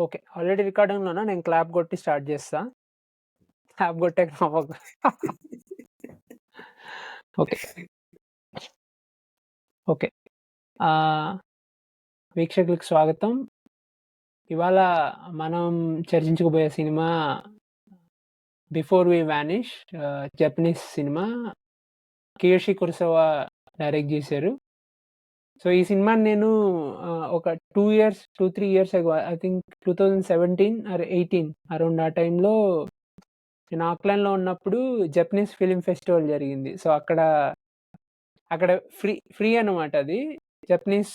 Okay. Already రికార్డింగ్‌లోనా? నేను clap గొట్టి స్టార్ట్ జేస్తా. క్లాప్ గొట్టాక నవ్వకు. ఓకే. ఓకే. ఆహ్, వీక్షకులకు స్వాగతం. ఇవాళ మనం చర్చించుకోబోయే cinema 'Before We Vanish' Japanese cinema. Kiyoshi Kurosawa direct జేశారు. సో, ఈ సినిమాని నేను ఒక 2 years, 2, 3 years ago I think 2017 or 18 around ఆ టైంలో నేను ఆక్లాండ్‌లో ఉన్నప్పుడు జపనీస్ ఫిల్మ్ ఫెస్టివల్ జరిగింది. సో, అక్కడ ఫ్రీ అన్నమాట అది. జపనీస్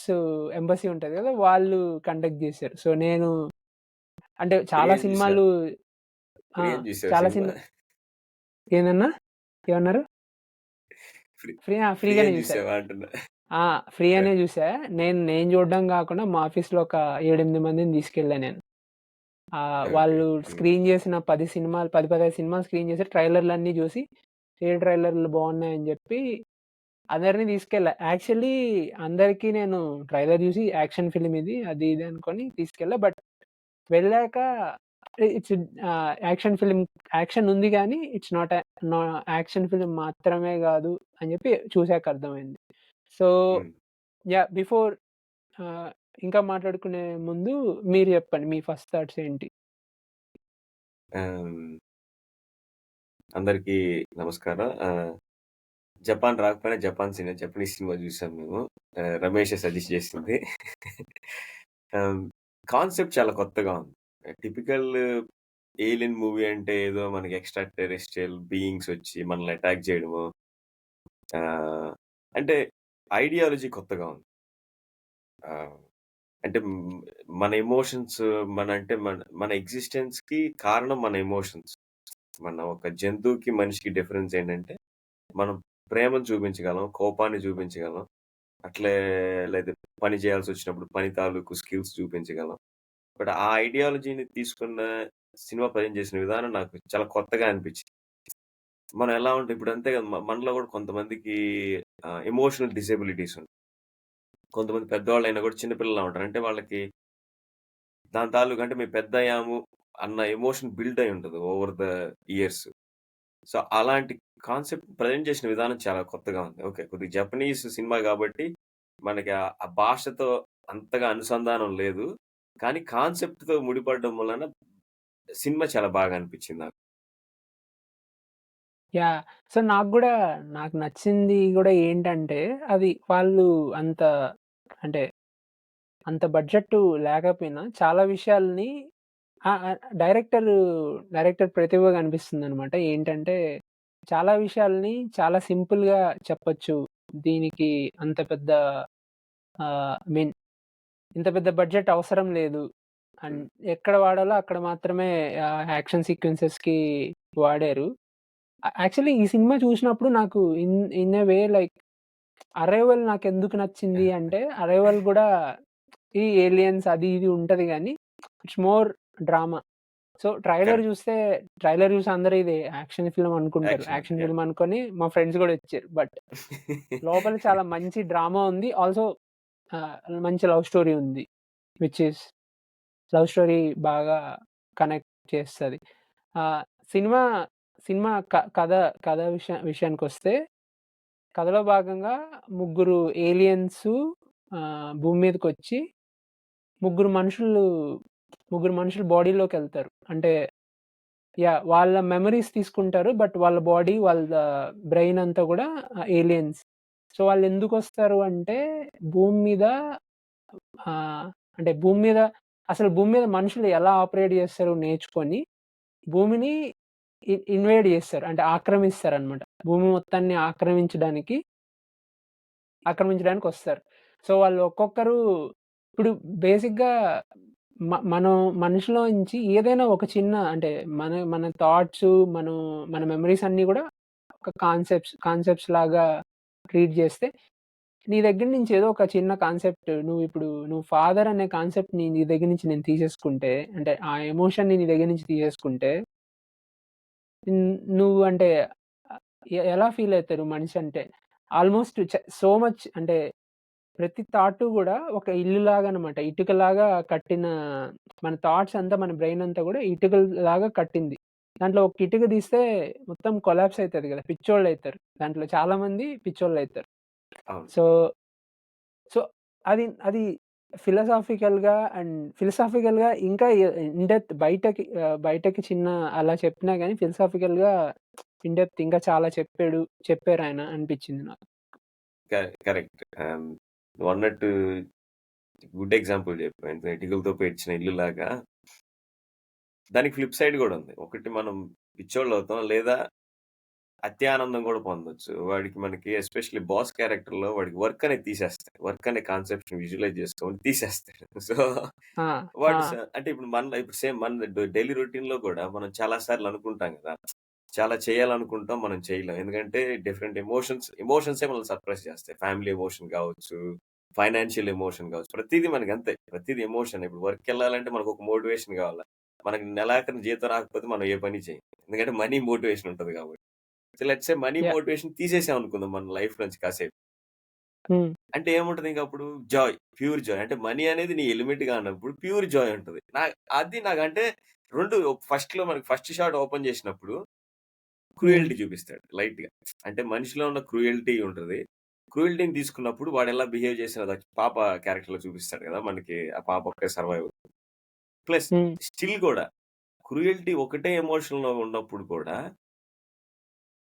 ఎంబసీ ఉంటది గదా! వాళ్ళు కండక్ట్ జేశారు. సో, నేను అంటే ఫ్రీ చాలా అని జూసావా? సినిమాలు ఆ! ఫ్రీ అని జూసావా చాలా సినిమా? ఏందన్నా? ఏమన్నారు? ఫ్రీ ఫ్రీ ఫ్రీగానే అని జూసా. జూసావా అంటున్నా? ఆ! ఫ్రీ అనే జూసా. నేను జూడడం గాకుండా మా ఆఫీస్‌లో ఒక 7, 8 మందిని తీసుకెళ్ళా నేను. ఓకే. వాళ్ళు హ్మ్. స్క్రీన్ జేసిన 10 సినిమాలు 10, 15 సినిమాలు స్క్రీన్ జేసి ట్రైలర్‌లన్నీ జూసి, ఏ ట్రైలర్‌లు బాగున్నాయని జెప్పి అందరిని తీసుకెళ్ళా. యాక్చువల్లీ అందరికి నేను ట్రైలర్ జూసి యాక్షన్ ఫిల్మ్ ఇది, అది ఇది అనుకోని తీసుకెళ్ళా. బట్ వెళ్ళాక ఇట్స్ యాక్షన్ ఫిల్మ్ యాక్షన్ ఉంది గానీ, ఇట్స్ నాట్ నా యాక్షన్ ఫిల్మ్ మాత్రమే గాదు అని జెప్పి చూసాక అర్థమైంది. సో, హ్మ్. బిఫోర్ ఆహ్, ఇంకా మాట్లాడుకునే ముందు మీరు జెప్పండి. మీ ఫస్ట్ థాట్స్ ఏంటి? ఆహ్, అందరికీ నమస్కారం. జపాన్ రాకపోయినా జపనీస్ సినిమా జూసాం మేము. రమేషే సజెస్ట్ చేసింది. ఆహ్, కాన్సెప్ట్ చాలా కొత్తగా ఉంది. టిపికల్ ఏలియన్ మూవీ అంటే ఏదో మనకి ఎక్స్‌ట్రా టెరెస్ట్రియల్ బీయింగ్స్ వచ్చి మనల్ని అటాక్ చేయడము. ఆహ్, అంటే ఐడియాలజీ కొత్తగా ఉంది. ఆహ్, అంటే మన ఎమోషన్స్ మన ఎగ్జిస్టెన్స్‌కి కారణం మన ఎమోషన్స్. మన ఒక జంతువుకి, మనిషికి డిఫరెన్స్ ఏంటంటే, మనం ప్రేమను చూపించగలం, కోపాన్ని చూపించగలం. అట్లే లేదా పని చేయాల్సొచ్చినప్పుడు పని తాలూకు స్కిల్స్ చూపించగలం. బట్ ఆ ఐడియాలజీని తీసుకున్న సినిమా ప్రజెంట్ చేసిన విధానం నాకు చాలా కొత్తగా అనిపించింది. మనం ఎలా ఉంటే ఇప్పుడు అంతే కదా! మనలో కూడా కొంతమందికి ఎమోషనల్ డిసేబిలిటీస్ ఉంటాయి. కొంతమంది పెద్దవాళ్ళైనా కూడా చిన్న పిల్లల్లా ఉంటారు. అంటే వాళ్ళకి దాని తాలూకు అంటే మేము పెద్దయ్యాము అన్న ఎమోషన్ బిల్డ్ అయి ఉంటది ఓవర్ ద ఇయర్స్. సో, అలాంటి కాన్సెప్ట్ ప్రెజెంట్ చేసిన విధానం చాలా కొత్తగా ఉంది. ఓకే. కొద్దిగా జపనీస్ సినిమా గాబట్టి, మనకి ఆ భాషతో అంతగా అనుసంధానం లేదు. కానీ కాన్సెప్ట్‌తో ముడిపడడం వలన సినిమా చాలా బాగా అనిపించింది నాకు. యాహ్! సో, నాకు నచ్చింది గూడా ఏంటంటే, అది వాళ్ళు అంత అంటే, అంత బడ్జెట్టు లేకపోయినా చాలా విషయాల్ని ఆ! ఆ! డైరెక్టర్ ప్రతిభ కనిపిస్తుందనమాట. ఏంటంటే, చాలా విషయాల్ని చాలా సింపుల్‌గా చెప్పొచ్చు. దీనికి అంత పెద్ద ఐ మీన్ ఇంత పెద్ద బడ్జెట్ అవసరం లేదు. అండ్ హ్మ్. ఎక్కడ వాడాలో అక్కడ మాత్రమే యాక్షన్ సీక్వెన్సెస్‌కి వాడారు. యాక్చువల్లీ ఈ సినిమా చూసినప్పుడు నాకు in a way like 'arrival' నాకెందుకు నచ్చింది అంటే, 'అరైవల్' గూడా ఈ ఏలియన్స్ అది ఇది ఉంటది గానీ, it's more drama. So, correct. Trailer జూసి అందరూ ఇది యాక్షన్ ఫిల్మ్ అనుకుంటారు. యాక్షన్. Action yeah! ఫిల్మ్ అనుకోని మా ఫ్రెండ్స్ గూడా ఇచ్చారు. బట్ లోపల చాలా మంచి డ్రామా ఉంది. ఆల్సో ఆహ్, మంచి లవ్ స్టోరీ ఉంది. విచ్ ఈస్ లవ్ స్టోరీ బాగా కనెక్ట్ చేస్తది. ఆహ్, సినిమా సినిమా కథ కథ విషయానికొస్తే కథలో భాగంగా ముగ్గురు ఏలియన్సు భూమి మీదకొచ్చి ముగ్గురు మనుషులు ముగ్గురు మనుషులు బాడీలోకెళ్తారు. అంటే వాళ్ళ మెమోరీస్ తీసుకుంటారు. బట్ వాళ్ళ బాడీ, వాళ్ళ బ్రెయిన్ అంతా గూడా ఏలియన్స్. సో, వాళ్ళెందుకొస్తారు అంటే భూమి మీద ఆహ్, అంటే భూమి మీద మనుషులు ఎలా ఆపరేట్ జేస్తారో నేర్చుకొని, భూమిని ఇన్వేడ్ జేస్తారు. అంటే ఆక్రమిస్తారనమాట. భూమి మొత్తాన్ని ఆక్రమించడానికొస్తారు. సో, వాళ్ళు ఒక్కొక్కరు ఇప్పుడు బేసిక్‌గా మనం మనిషిలోంచి ఏదైనా ఒక చిన్న అంటే మన థాట్సు, మన మెమోరీస్ అన్నీ గూడా ఒక కాన్సెప్ట్స్ లాగా ట్రీట్ జేస్తే, నీ దగ్గర నుంచి ఏదో ఒక చిన్న కాన్సెప్ట్ నువ్వు ఫాదర్ అనే కాన్సెప్ట్‌ని నీ దగ్గర నుంచి నేను తీసేసుకుంటే, అంటే ఆ ఎమోషన్‌ని నీ దగ్గర నుంచి తీసేసుకుంటే, నువ్వు అంటే ఆహ్, ఎలా ఫీల్ అయితారు మనిషి అంటే? ఆల్‌మోస్ట్ సో మచ్ అంటే ప్రతి థాటు గూడా ఒక ఇల్లులాగా అనమాట. ఇటుకలాగా కట్టిన మన థాట్స్ అంతా మన బ్రెయిన్ అంతా గూడా ఇటుకలాగా కట్టింది. దాంట్లో ఒక ఇటుక తీస్తే మొత్తం కొలాప్స్ అయితది గదా! పిచ్చోళ్ళైతారు. దాంట్లో చాలా మంది పిచ్చోళ్ళైతారు. అవును. సో, సో, అది ఫిలాసాఫికల్‌గా ఇంకా ఇన్ డెప్త్ బయటకి చిన్న అలా చెప్పినా గాని ఫిలాసాఫికల్‌గా ఇన్ డెప్త్ ఇంకా చాలా చెప్పారాయన అనిపిచ్చింది నాకు. కరెక్ట్. నువ్వన్నట్టు గుడ్ ఎగ్జాంపుల్ చెప్పావు. ఇటుకలతో పేర్చిన ఇల్లులాగా దానికి ఫ్లిప్ సైడ్ గూడా ఉంది. ఒకటి మనం పిచ్చోళ్ళవుతాం లేదా అత్యానందం గూడా పొందొచ్చు. మనకి ఎస్పెషల్లీ బాస్ క్యారెక్టర్‌లో వాడికి వర్క్ అనేది తీసేస్తాడు. వర్క్ అనే కాన్సెప్ట్‌ని విజువలైజ్ చేసుకోని తీసేస్తాడు. సో, ఆ! ఆ! వాడు అంటే ఇప్పుడు సేమ్ మన డైలీ రొటీన్‌లో గూడా మనం చాలా సార్లు అనుకుంటాం గదా! చాలా చేయాలనుకుంటాం. మనం చేయలేం. ఎందుకంటే డిఫరెంట్ ఎమోషన్సే మనల్ని సర్ప్రైజ్ చేస్తాయి. ఫ్యామిలీ ఎమోషన్ గావచ్చు, ఫైనాన్షియల్ ఎమోషన్ గావచ్చు. ప్రతీది మనకంతే. ప్రతీది ఎమోషన్. ఇప్పుడు వర్క్‌కెళ్ళాలంటే మనకొక మోటివేషన్ గావాల. మనకి నెలాఖరున జీతం రాకపోతే మనం ఏ పని చేయం. ఎందుకంటే మనీ మోటివేషన్ ఉంటది గాబట్టి. So, let's say money yeah! Motivation తీసేసామనుకుందాం మన లైఫ్ నుంచి కాసేపు. హ్మ్. అంటే ఏముంటది ఇంకప్పుడు? జాయ్. Pure joy. అంటే మనీ అనేది నీ ఎలిమెంట్ కానప్పుడు ప్యూర్ జాయ్ ఉంటది. నాకంటే 2 మనకి ఫస్ట్ షాట్ ఓపెన్ చేసినప్పుడు హ్మ్. క్రూయల్టీ చూపిస్తాడు లైట్‌గా. అంటే మనిషిలో ఉన్న క్రూయల్టీ ఉంటది. క్రూయల్టీని తీసుకున్నప్పుడు వాడెలా బిహేవ్ చేసినదో పాప క్యారెక్టర్‌లో చూపిస్తాడు కదా! మనకి ఆ పాప ఒక్కటే సర్వైవ్. ప్లస్ హ్మ్. స్టిల్ కూడా క్రూయల్టీ ఒకటే ఎమోషన్‌లో ఉన్నప్పుడు కూడా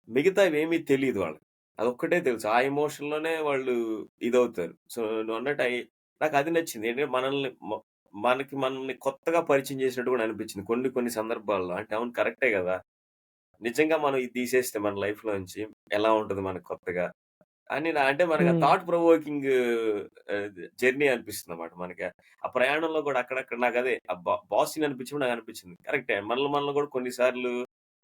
మిగతావేమీ తెలీదు వాళ్ళకి. అదొక్కటే తెలుసు. ఆ ఎమోషన్‌లోనే వాళ్ళు ఇదవుతారు. సో, నువ్వన్నట్టు నాకది నచ్చింది. ఏంటంటే మనల్ని కొత్తగా పరిచయం చేసినట్టు కూడా అనిపించింది. కొన్ని కొన్ని సందర్భాల్లో. అంటే అవును కరెక్టే గదా! నిజంగా మనం ఇది తీసేస్తే మన లైఫ్‌లోంచి ఎలా ఉంటది మనకు కొత్తగా? అని అంటే మనకు ఆ హ్మ్. థాట్ ప్రొవోకింగ్ జర్నీ అనిపిస్తుందన్నమాట. మనకి ఆ ప్రయాణంలో కూడా అక్కడక్కడ నాకదే ఆ బాస్ సీన్ అనిపించినప్పుడు నాకనిపించింది. కరెక్టే. మనల్ని కూడా కొన్ని సార్లు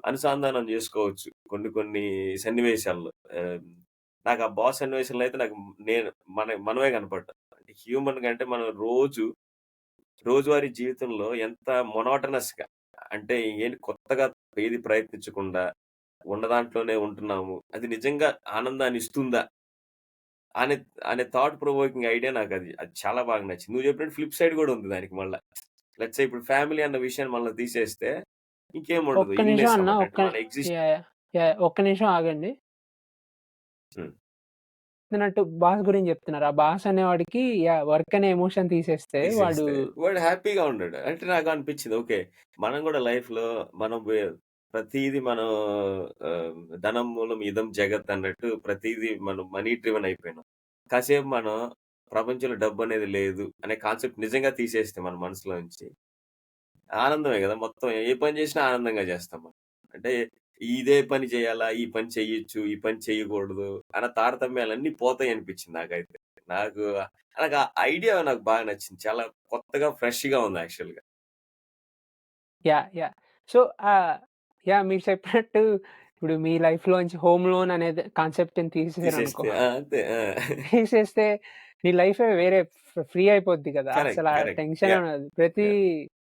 అనుసంధానం చేసుకోవచ్చు. కొన్ని కొన్ని సన్నివేశాల్లో. నాకు ఆ బాస్ సన్నివేశంలో అయితే నాకు నేను మనమే కనపడ్డాం. అంటే హ్యూమన్‌గా అంటే మనం రోజువారీ జీవితంలో ఎంత మొనోటనస్‌గా అంటే ఏంటి కొత్తగా ఏది ప్రయత్నించకుండా ఉన్న దాంట్లోనే ఉంటున్నాము. అది నిజంగా ఆనందాన్ని ఇస్తుందా? అనే అనే థాట్ ప్రొవోకింగ్ ఐడియా అది చాలా బాగా నచ్చింది. నువ్వు చెప్పినట్టు ఫ్లిప్ సైడ్ గూడా ఉంది దానికి మళ్ళా. లెట్స్ సే ఇప్పుడు ఫ్యామిలీ అన్న విషయాన్ని మళ్ళా తీసేస్తే ఇంకేముండదు. ఒక్క నిమిషం ఇల్‌నెస్ అన్న. అన్నమాట. అంటే మన యాహ్! యాహ్! యాహ్! ఒక్క నిమిషం ఆగండి. హ్మ్. చెప్తున్నట్టు బాస్ గురించి చెప్తున్నారు. ఆ బాస్ అనేవాడికి వర్క్ అనే ఎమోషన్ తీసేస్తే వాడు తీసేస్తే వాడు హ్యాపీగా ఉన్నాడు. అంటే నాకనిపించింది ఓకే. మనం గూడా లైఫ్‌లో మనం ప్రతీది మనం ధనం మూలం ఇదం జగత్ అన్నట్టు ప్రతీది మనం మనీ డ్రివెన్ అయిపోయినాం. కాసేపు మనం ప్రపంచంలో డబ్బనేది లేదు అనే కాన్సెప్ట్ నిజంగా తీసేస్తే మన మనసులో నుంచి ఆనందమే గదా! మొత్తం ఏ పని జేసినా ఆనందంగా జేస్తాం మనం. అంటే ఇదే పని జేయాలా? ఈ పని చెయ్యొచ్చు, ఈ పని చెయ్యకూడదు అన్న తారతమ్యాలన్నీ పోతాయనిపించింది నాకైతే. నాకు నాకు ఆ ఐడియా నాకు బాగా నచ్చింది. చాలా కొత్తగా, ఫ్రెష్‌గా ఉంది యాక్చువల్‌గా. యాహ్! సో, ఆహ్, మీరు చెప్పినట్టు ఇప్పుడు మీ లైఫ్‌లోంచి హోమ్ లోన్ అనేది కాన్సెప్ట్‌ని తీసేసారనుకో. తీసేస్తే అంతే. ఆ! తీసేస్తే నీ లైఫే వేరే ఫ్రీ అయిపోద్ది కదా! కరెక్ట్. అసల ఆ కరెక్ట్. టెన్షనే యాహ్! ఉండదు. యాహ్!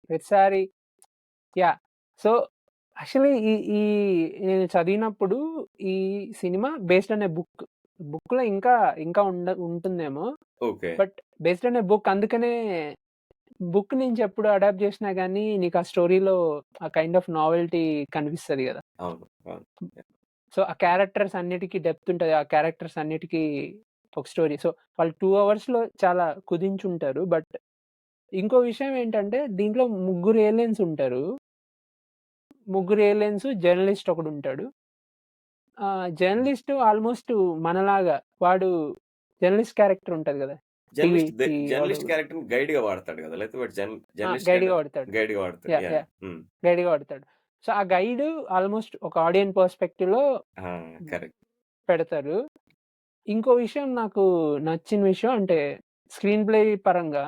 ప్రతిసారి యాహ్! సో, యాక్చువల్లీ ఈ ఈ నేను చదివినప్పుడు ఈ cinema based on a book. బుక్‌లో ఇంకా ఉంటుందేమో. Okay. But based on a book అందుకనే బుక్ నుంచి ఎప్పుడు అడాప్ట్ చేసినా గాని నీకు ఆ స్టోరీలో ఆ కైండ్ ఆఫ్ నావెల్టీ కనిపిస్తది గదా! అవును. అవును. యాహ్! సో, ఆ క్యారెక్టర్స్ అన్నిటికి డెప్త్ ఉంటది. ఆ క్యారెక్టర్స్ అన్నిటికి ఒక స్టోరీ. సో, వాళ్ళు 2 అవర్స్‌లో చాలా కుదించుంటారు. బట్ ఇంకో విషయం ఏంటంటే దీంట్లో ముగ్గురు ఏలియన్స్ ఉంటారు. ముగ్గురు ఏలియన్స్ జర్నలిస్ట్ ఒకడుంటాడు. జర్నలిస్ట్ ఆల్‌మోస్ట్ మనలాగా వాడు జర్నలిస్ట్ క్యారెక్టర్ ఉంటది గదా! టీవీకి వాడు జర్నలిస్ట్ క్యారెక్టర్‌ని గైడ్‌గా వాడతాడు గదా! లేకపోతే వాడు జర్నలిస్ట్ గైడ్‌గా క్యారెక్టర్ వాడతాడు. గైడ్‌గా వాడతాడు. యాహ్! యాహ్! హ్మ్. గైడ్‌గా వాడతాడు. సో, ఆ గైడ్ ఆల్‌మోస్ట్ ఒక ఆడియన్ పర్స్‌పెక్టివ్‌లో ఆ! కరెక్ట్. పెడతారు. ఇంకో విషయం నాకు నచ్చిన విషయం అంటే స్క్రీన్ ప్లే పరంగా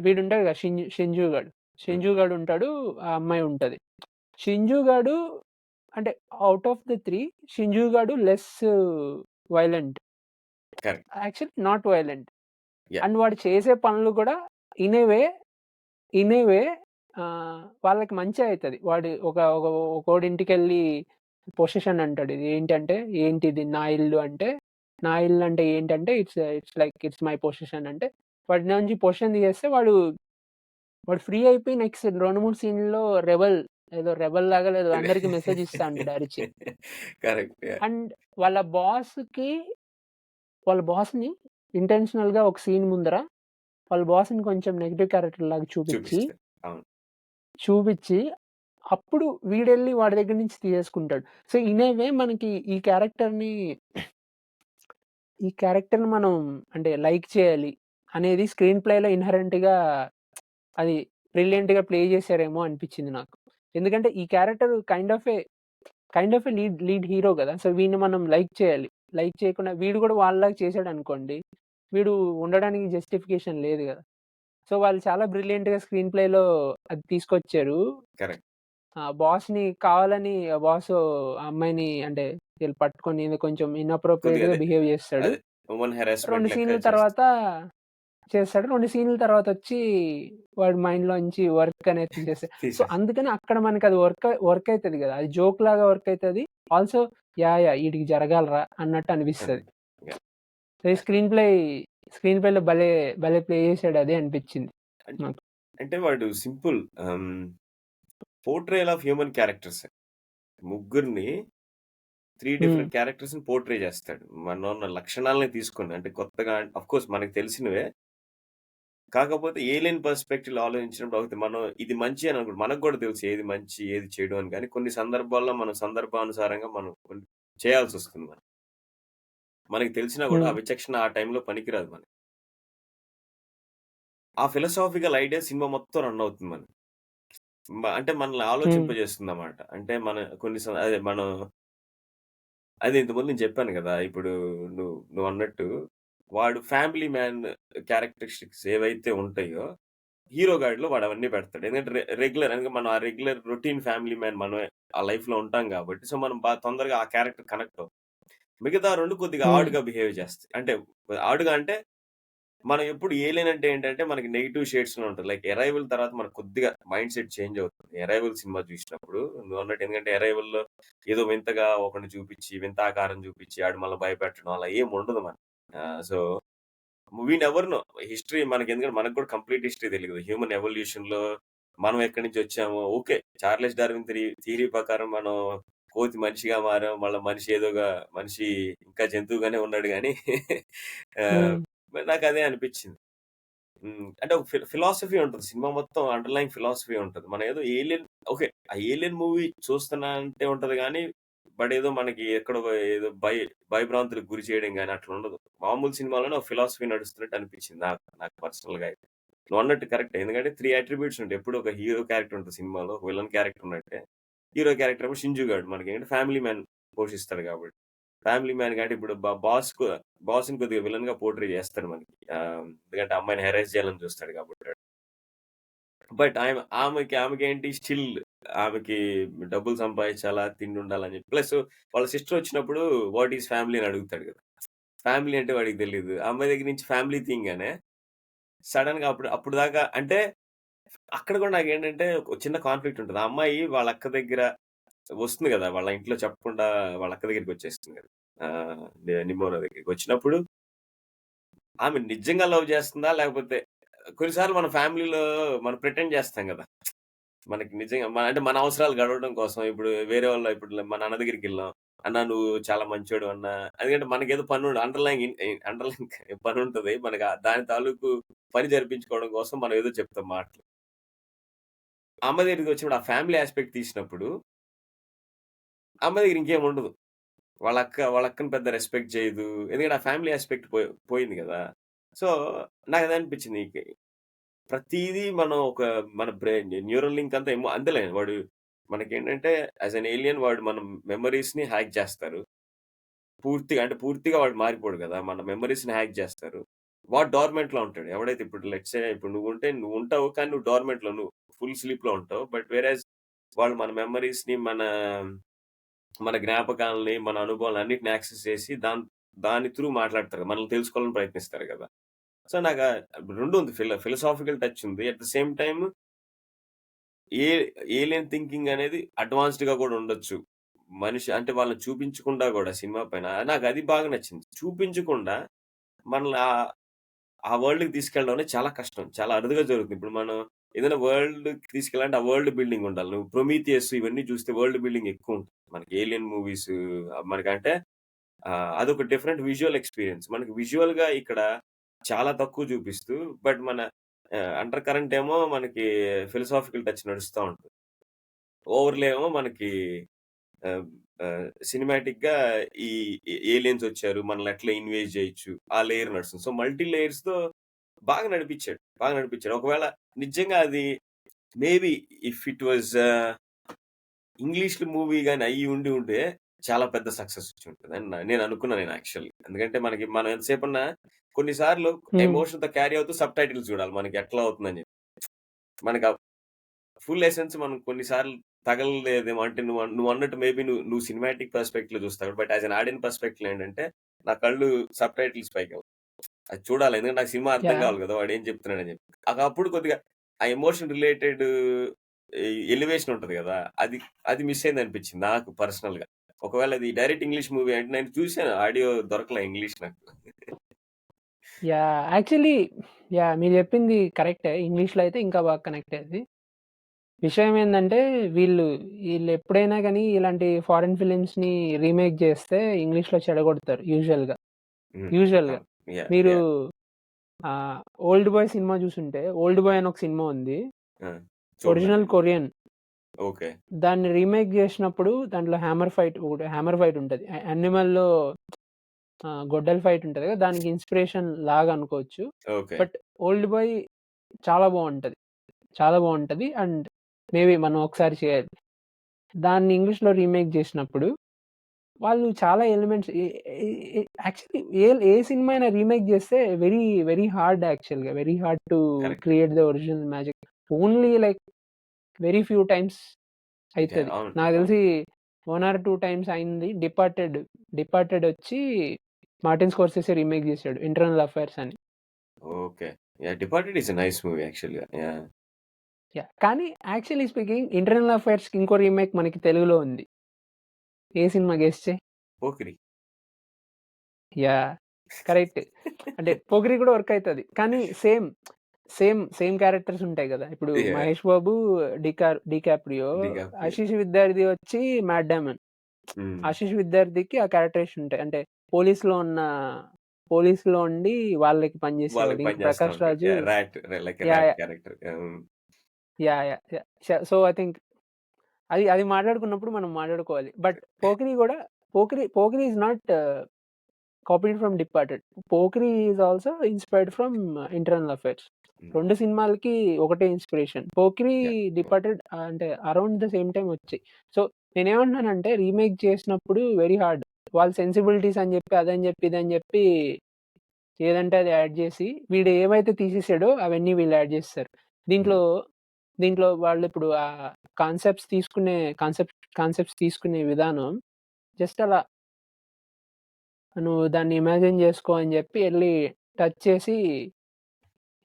వీడుంటాడు గదా! షింజు గాడు. హ్మ్. షింజు గాడుంటాడు. ఆ అమ్మాయి ఉంటది. షింజు గాడు అంటే ఔట్ ఆఫ్ ది 3 షింజు గాడు less violent. Correct. Actually not violent. Yeah! And వాడు చేసే పనులు గూడా in a way in a వే వాళ్ళకి మంచే అయితది. వాడు ఒకోడింటికెళ్ళి పొసెషన్ అంటాడు. ఇది ఏంటంటే, "ఏంటిది నా ఇల్లు" అంటే, నా ఇల్లు అంటే ఏంటంటే it's like it's my possession అంటే వాడి నుంచి పొజిషన్ తీసేస్తే వాడు ఫ్రీ అయిపోయి నెక్స్ట్ 2, 3 సీన్‌లో ఏదో రెబెల్ లాగా ఏదో అందరికి మెసేజ్ ఇస్తా ఉంటాడు అరిచి. కరెక్ట్. యాహ్! అండ్ వాళ్ళ బాస్‌కి వాళ్ళ బాస్‌ని ఇంటెన్షనల్‌గా ఒక సీన్ ముందర వాళ్ళ బాస్‌ని కొంచెం నెగెటివ్ క్యారెక్టర్ లాగా చూపిస్తారు. అవును. చూపిచ్చి అప్పుడు వీడెళ్లి వాడి దగ్గర నుంచి తీసేసుకుంటాడు. సో, ఇన్ ఏ వే మనకి ఈ క్యారెక్టర్‌ని మనం అంటే లైక్ చేయాలి అనేది స్క్రీన్ ప్లేలో ఇన్‌హెరెంట్‌గా అది బ్రిలియంట్‌గా ప్లే చేశారేమో అనిపిచ్చింది నాకు. ఎందుకంటే ఈ character kind of a lead hero గదా! సో, వీడిని మనం లైక్ చేయాలి. లైక్ చేయకుండా వీడు గూడా వాళ్ళలాగా చేసాడనుకోండి, వీడు ఉండడానికి జస్టిఫికేషన్ లేదు గదా! సో, వాళ్ళు చాలా బ్రిలియంట్‌గా స్క్రీన్ ప్లేలో అది తీసుకొచ్చారు. కరెక్ట్. బాస్‌ని కావాలని బాసు ఆ అమ్మాయిని అంటే వీళ్ళు పట్టుకొని ఏదో కొంచెం కొద్దిగా ఇన్‌అప్రోప్రియేట్‌గా బిహేవ్ చేస్తాడు. అదే వుమన్ హెరాస్మెంట్ 2 లెక్క సీన్‌ల చేస్తారు. తర్వాత చేస్తాడు. 2 సీన్‌ల తర్వాతొచ్చి వాడి మైండ్‌లోంచి వర్క్ అనేది తీసేస్తాడు. సో, తీసేస్తారు. అందుకని అక్కడ మనకది వర్క్ అయితది గదా! అది జోక్ లాగా వర్క్ అయితది. Also yeah! ఈడికి జరగాలిరా అన్నట్టు అన్ అనిపిస్తది. యాహ్! ఈ స్క్రీన్ ప్లేలో భలే ప్లే చేసాడు అదే అనిపిచ్చింది అన్ నాకు. అంటే వాడు simple portrayal of human characters. ముగ్గురిని 3 హ్మ్. డిఫరెంట్ క్యారెక్టర్స్‌ని పోర్ట్రే చేస్తాడు. మనలో ఉన్న లక్షణాలని తీసుకొని అంటే కొత్తగా ఆఫ్‌కోర్స్ మనకు తెలిసినవే. కాకపోతే ఏలియన్ పర్స్‌పెక్టివ్‌లో ఆలోచించినప్పుడు ఓకే. మనం ఇది మంచి అని అనుకుంటాం. మనకు కూడా తెలుసు ఏది మంచి, ఏది చెడు అని. కానీ కొన్ని సందర్భాల్లో మనం సందర్భానుసారంగా మనం కొన్ని చేయాల్సొస్తుంది మనం. మనకి తెలిసినా కూడా హ్మ్. ఆ విచక్షణ ఆ టైంలో పనికిరాదు మనకి. ఆ ఫిలాసాఫికల్ ఐడియా సినిమా మొత్తం రన్ అవుతుంది మనకి. అంటే మనల్ని హ్మ్. ఆలోచింపజేస్తుందన్నమాట. అంటే మన కొన్ని అదే మనం అదే ఇంతకుముందు నేను చెప్పాను గదా! ఇప్పుడు నువ్వన్నట్టు వాడు ఫ్యామిలీ మ్యాన్ క్యారెక్టరిస్టిక్స్ ఏవైతే ఉంటాయో, హీరో గాడిలో వాడు అవన్నీ పెడతాడు. ఎందుకంటే రెగ్యులర్ ఎందుకంటే మనం ఆ రెగ్యులర్ రొటీన్ ఫ్యామిలీ మ్యాన్ మనమే ఆ లైఫ్‌లో ఉంటాం గాబట్టి, సో, మనం తొందరగా ఆ క్యారెక్టర్ కనెక్ట్ అవుతాం. మిగతా 2 కొద్దిగా హ్మ్. ఆడ్‌గా బిహేవ్ చేస్తాయి. అంటే ఆడ్‌గా అంటే మనం ఎప్పుడు ఏలియన్ అంటే ఏంటంటే మనకి నెగెటివ్ షేడ్స్‌లో ఉంటది. లైక్ 'అరైవల్' తర్వాత మనకు కొద్దిగా మైండ్ సెట్ చేంజ్ అవుతుంది. 'అరైవల్' సినిమా చూసినప్పుడు నువ్వన్నట్టు ఎందుకంటే 'అరైవల్‌లో' ఏదో వింతగా ఒకడిని చూపిచ్చి, వింత ఆకారం చూపిచ్చి, ఆడు మళ్ళా భయపెట్టడం అలా ఏమి ఉండదు మనకి. So, we never know history మనకెందుకంటే మనకు కూడా కంప్లీట్ హిస్టరీ తెలీదు. హ్యూమన్ ఎవల్యూషన్‌లో మనం ఎక్కడి నుంచి వచ్చామో ఓకే. 'చార్లెస్ డార్విన్' థియరీ ప్రకారం మనం కోతి మనిషిగా మారాం. మళ్ళా మనిషి ఇంకా జంతువుగానే ఉన్నాడు గానీ ఆహ్, హ్మ్. మరి నాకదే అనిపిచ్చింది. అంటే ఒక ఫిలాసఫీ ఉంటది. సినిమా మొత్తం అండర్‌లయింగ్ ఫిలాసఫీ ఉంటది. మనం ఏదో ఏలియన్ ఓకే. ఆ ఏలియన్ మూవీ చూస్తున్నా అంటే ఉంటది గానీ, బట్ ఏదో మనకి ఎక్కడో ఏదో భయభ్రాంతులకు గురి చేయడం గాని అట్లుండదు. మామూలు సినిమాలోనే ఒక ఫిలాసఫీ నడుస్తున్నట్టు అనిపించింది నాకు పర్సనల్‌గా అయితే. నువ్వన్నట్టు కరెక్టే. ఎందుకంటే 3 అట్రిబ్యూట్స్ ఉంటాయి. ఎప్పుడు ఒక హీరో క్యారెక్టర్ ఉంటది సినిమాలో. ఒక విలన్ క్యారెక్టర్ ఉన్నట్టే. హీరో క్యారెక్టర్ ఏమో షింజు గాడు. మనకేంటంటే ఫ్యామిలీ మ్యాన్ పోషిస్తాడు కాబట్టి. ఫ్యామిలీ మ్యాన్ కాబట్టి ఇప్పుడు బాస్‌ని కొద్దిగా విలన్‌గా పోర్ట్రే చేస్తాడు మనకి. ఎందుకంటే అమ్మాయిని హెరాస్ చేయాలని చూస్తాడు కాబట్టి. బట్ ఆమెకేంటి స్టిల్ ఆమెకి డబ్బులు సంపాదించాలా, తిండుండాలని చెప్పి. ప్లస్ వాళ్ళ సిస్టర్ వచ్చినప్పుడు వాట్ ఈస్ ఫ్యామిలీ అని అడుగుతాడు కదా! ఫ్యామిలీ అంటే వాడికి తెలీదు. ఆ అమ్మాయి దగ్గర నుంచి ఫ్యామిలీ థింగ్ సడెన్‌గా అప్పుడు దాకా అంటే అక్కడ కూడా నాకేంటంటే ఒక చిన్న కాన్ఫ్లిక్ట్ ఉంటది. ఆ అమ్మాయి వాళ్ళ అక్క దగ్గర వస్తుంది కదా! వాళ్ళ ఇంట్లో చెప్పకుండా వాళ్ళ అక్క దగ్గరికొచ్చేస్తుంది కదా! నిమోనా దగ్గరికి వచ్చినప్పుడు ఆమె నిజంగా లవ్ చేస్తుందా? లేకపోతే కొన్ని సార్లు మన ఫ్యామిలీలో మనం ప్రిటెండ్ చేస్తాం కదా! మనకి నిజంగా అంటే మన అవసరాలు గడవడం కోసం ఇప్పుడు వేరే వాళ్ళ ఇప్పుడు మా నాన్న దగ్గరికెళ్ళాం. అన్న నువ్వు చాలా మంచోడు అన్న. ఎందుకంటే మనకేదో అండర్‌లైన్ పనుంటది. మనకు దాని తాలూకు పని జరిపించుకోవడం కోసం మనం ఏదో చెప్తాం మాటలు. అమ్మ దగ్గరికొచ్చినప్పుడు ఆ ఫ్యామిలీ యాస్పెక్ట్ తీసినప్పుడు అమ్మ దగ్గర ఇంకేముండదు. వాళ్ళ అక్కని పెద్ద రెస్పెక్ట్ చేయదు. ఎందుకంటే ఆ ఫ్యామిలీ యాస్పెక్ట్ పోయింది గదా! సో, నాకదే అనిపించింది. ప్రతీదీ మనం మన బ్రెయిన్ న్యూరల్ లింక్ అంతా అంతేలే వాడు మనకేంటంటే యాస్ ఎన్ ఏలియన్ వాడు మన మెమోరీస్‌ని హ్యాక్ చేస్తారు. పూర్తిగా వాడు మారిపోడు గదా! మన మెమోరీస్‌ని హ్యాక్ చేస్తారు. వాడు డోర్మెంట్‌లో ఉంటాడు. ఎవడైతే ఇప్పుడు లెట్స్ సే ఇప్పుడు నువ్వుంటావు కానీ నువ్వు డోర్మెంట్‌లో ఫుల్ స్లీప్‌లో ఉంటావు. బట్ వేరైజ్ వాళ్ళు మన మెమోరీస్‌ని మన జ్ఞాపకాలని, మన అనుభవాలను అన్నిటిని యాక్సెస్ చేసి దాని త్రూ మాట్లాడతారు. మనల్ని తెలుసుకోవాలని ప్రయత్నిస్తారు గదా! సో, నాకు 2 ఉంది. ఫిలాసాఫికల్ టచ్ ఉంది. At the same time A alien thinking అనేది అడ్వాన్స్‌డ్‌గా కూడా ఉండొచ్చు. మనిషి అంటే వాళ్ళని చూపించకుండా గూడా సినిమా పైన నాకది బాగా నచ్చింది. చూపించకుండా మనల్ని ఆ వరల్డ్‌కి తీసుకెళ్ళడం అనేది చాలా కష్టం. చాలా అరుదుగా జరుగుతుంది. ఇప్పుడు మనం ఏదైనా వరల్డ్‌కి తీసుకెళ్ళాలంటే ఆ వరల్డ్ బిల్డింగ్ ఉండాలి. నువ్వు 'ప్రొమీథియస్' ఇవన్నీ చూస్తే వరల్డ్ బిల్డింగ్ ఎక్కువుంటది. మనకి 'ఏలియన్' మూవీస్ మనకంటే అదొక డిఫరెంట్ విజువల్ ఎక్స్‌పీరియన్స్. మనకి విజువల్‌గా ఇక్కడ చాలా తక్కువ చూపిస్తూ బట్ మన అండర్ కరెంట్ ఏమో మనకి ఫిలాసాఫికల్ టచ్ నడుస్తా ఉంటది. ఓవర్‌లే ఏమో మనకి ఆహ్, సినిమాటిక్‌గా ఈ ఏలియన్స్ వచ్చారు. మనల్ని ఎట్లా ఇన్వేజ్ చేయొచ్చు. ఆ లేయర్ నడుస్తుంది. సో, మల్టీ లేయర్స్‌తో బాగా నడిపిచ్చాడు. బాగా నడిపిచ్చాడు. ఒకవేళ నిజంగా అది మేబీ ఇఫ్ ఇట్ వాస్ ఇంగ్లీష్‌లో మూవీ గాని అయ్యి ఉంటే చాలా పెద్ద సక్సెస్ వచ్చుంటది అని నేను అనుకున్నాను యాక్చువల్లీ. ఎందుకంటే మనం ఎంతసేపున్నా కొన్ని సార్లు హ్మ్. ఎమోషన్‌తో క్యారీ అవుతూ సబ్‌టైటిల్స్ చూడాలి. మనకి ఎట్లా అవుతుందని చెప్పి. మనకి ఆ ఫుల్ ఎసెన్స్ మనం కొన్ని సార్లు తగలలేదేమో అంటే నువ్వన్నట్టు మేబీ నువ్వు సినిమాటిక్ పర్స్పెక్టివ్‌లో చూస్తావు. But as an audience perspective ఏంటంటే నా కళ్ళు సబ్‌టైటిల్స్ పైకెళ్తాయి. అది చూడాలి. ఎందుకంటే నాకు సినిమా అర్థం యాహ్! కావాలి కదా! వాడేం చెప్తున్నాడని చెప్పి. అప్పుడు కొద్దిగా ఆ ఎమోషన్ రిలేటెడ్ ఎలివేషన్ ఉంటది కదా! అది అది మిస్ అయిందనిపించింది నాకు పర్సనల్‌గా. ఒకవేళ అది డైరెక్ట్ ఇంగ్లీష్ మూవీ అంటే నేను చూసాను. ఆడియో దొరకలే ఇంగ్లీష్ నాకు. యాక్చువల్లీ మీరు చెప్పింది కరెక్టే. ఇంగ్లీష్‌లో అయితే ఇంకా బాగా కనెక్ట్ అయ్యేది. విషయం ఏందంటే ఈళ్ళెప్పుడైనా గాని ఇలాంటి ఫారెన్ ఫిల్మ్స్‌ని రీమేక్ చేస్తే ఇంగ్లీష్‌లో చెడగొడతారు యూజువల్‌గా. హ్మ్. యూజువల్‌గా. అవును. యాహ్! మీరు యాహ్! 'ఓల్డ్ బాయ్' సినిమా చూసుంటే 'ఓల్డ్ బాయ్' అని ఒక సినిమా ఉంది. ఆ! చూడలే ఒరిజినల్ నేను. కొరియన్. ఓకే. దాన్ని రీమేక్ జేసినప్పుడు దాంట్లో హ్యామర్ ఫైట్ ఉంటది. యానిమల్‌లో గొడ్డలి ఫైట్ ఉంటది కదా! దానికి ఇన్‌స్పిరేషన్ లాగా అనుకోవచ్చు. ఓకే. బట్ 'ఓల్డ్ బాయ్' చాలా బావుంటది. చాలా బావుంటది. అండ్ మేబీ మనం ఒకసారి చేయాలి. దాన్ని ఇంగ్లీష్‌లో రీమేక్ జేసినప్పుడు వాళ్ళు చాలా ఎలిమెంట్స్ ఎ ఎ ఎ యాక్చువల్లీ ఏ సినిమా అయినా రీమేక్ జేస్తే వెరీ హార్డ్ యాక్చువల్‌గా. Very hard to correct. Create the original magic. Only like very few times yeah! అయితది. అవును. నాకు అవును. తెలిసి 1 ఆర్ 2 టైమ్స్ అయింది. 'డిపార్టెడ్' ఒచ్చి 'మార్టిన్ స్కోర్సెసీ' రీమేక్ జేసాడు 'ఇంటర్నల్ అఫైర్స్' అని. Okay. Yeah! 'Departed' is a nice movie యాక్చువల్‌గా. యాహ్! కానీ యాక్చువల్లీ స్పీకింగ్ 'ఇంటర్నల్ అఫైర్స్‌కి' ఇంకో రీమేక్ మనకి తెలుగులో ఉంది. ఏ సినిమా గెస్ చెయి? 'పోకిరి.' యాహ్! కరెక్ట్. అంటే 'పోకిరి' గూడా వర్క్ అయితది. కానీ సేమ్ క్యారెక్టర్స్ ఉంటాయి గదా! ఇప్పుడు yeah! 'Mahesh Babu', 'DiCaprio', 'DiCaprio.' 'Ashish విద్యార్థి' వచ్చి 'మ్యాట్ డామన్.' హ్మ్. 'ఆశీష్ విద్యార్థికి' ఆ క్యారెక్టరేషన్ ఉంటాయి. అంటే పోలీస్‌లో ఉన్న పోలీస్‌లో ఉండి వాళ్ళకి పనిజేసేవాడు. వాళ్ళకి ఇంక పని చేస్తా 'ప్రకాష్ ఉంటాడు. Raju' yeah! Like a yeah! Rat yeah! Character. హ్మ్. సో, ఐ థింక్ అది మాట్లాడుకున్నప్పుడు మనం మాట్లాడుకోవాలి. బట్ 'పోకిరి' గూడా 'Pokiri' is not copied from 'Departed.' 'Pokiri' is also inspired from 'Internal Affairs.' హ్మ్. 2 సినిమాలకి ఒకటే inspiration. 'Pokiri', yeah! Yeah! 'Departed' అంటే అరౌండ్ ద సేమ్ టైమ్ వచ్చాయి. సో, నేనేమంటున్నానంటే రీమేక్ చేసినప్పుడు వెరీ హార్డ్. వాళ్ళు సెన్సిబిలిటీస్ అని జెప్పి, అదని జెప్పి, ఇదని జెప్పి ఏదంటే అది యాడ్ జేసి, వీడు ఏవైతే తీసేసాడో అవన్నీ వీళ్ళు యాడ్ జేసేసారు. దీంట్లో, హ్మ్. దీంట్లో వాళ్ళిప్పుడు కాన్సెప్ట్స్ తీసుకునే విధానం జస్ట్ అలా నువ్వు దాన్ని ఇమాజిన్ జేసుకో అని జెప్పి ఎళ్లి టచ్ చేసి,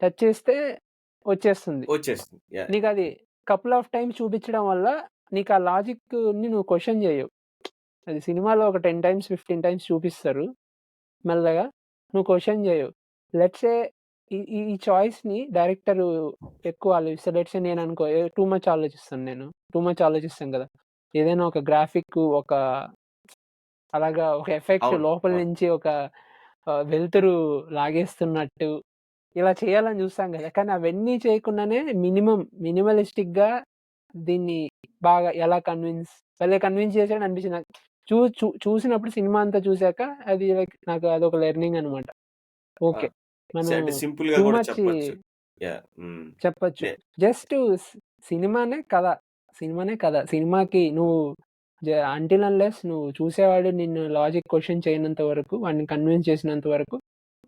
టచ్ చేస్తే వచ్చేస్తుంది. వచ్చేస్తుంది. యాహ్! నీకది కపుల్ ఆఫ్ టైమ్స్ చూపించడం వల్ల నీకా లాజిక్‌ని నువ్వు క్వెషన్ జేయవు. అది సినిమాలో ఒక 10 టైమ్స్, 15 టైమ్స్ చూపిస్తారు మెల్లగా. నువ్వు క్వెషన్ జేయవు. లెట్స్ సే ఈ ఈ ఈ చాయిస్‌ని డైరెక్టరు ఎక్కువ ఆలోచిస్తాడు. లెట్స్ సే నేననుకో టూ మచ్ ఆలోచిస్తాను నేను. టూ మచ్ ఆలోచిస్తాం గదా! ఏదైనా ఒక గ్రాఫిక్ అలాగా ఒక ఎఫెక్ట్ అవును. లోపల అవును. నుంచి ఒక వెలుతురు లాగేస్తున్నట్టు ఇలా చేయాలని జూస్తాం గదా! కానీ అవన్నీ చేయకుండానే మినిమలిస్టిక్‌గా దీన్ని బాగా ఎలా భలే కన్విన్స్ చేసాడనిపించింది నాకు. చూసినప్పుడు సినిమా అంతా చూసాక అది లైక్ నాకు అదొక లెర్నింగ్ అనమాట. ఆ! ఓకే. మనం అంటే సింపుల్‌గా టూ గూడా మచ్ చెప్పొచ్చు. యాహ్! చెప్పొచ్చు. నే జస్ట్ సినిమానే కథ. సినిమానే కథ. సినిమాకి నువ్వు అంటిల్ అన్‌లెస్ నువ్వు చూసేవాడు నిన్ను లాజిక్ క్వెషన్ చేయనంత వరకు, వాడిని కన్విన్స్ చేసినంత వరకు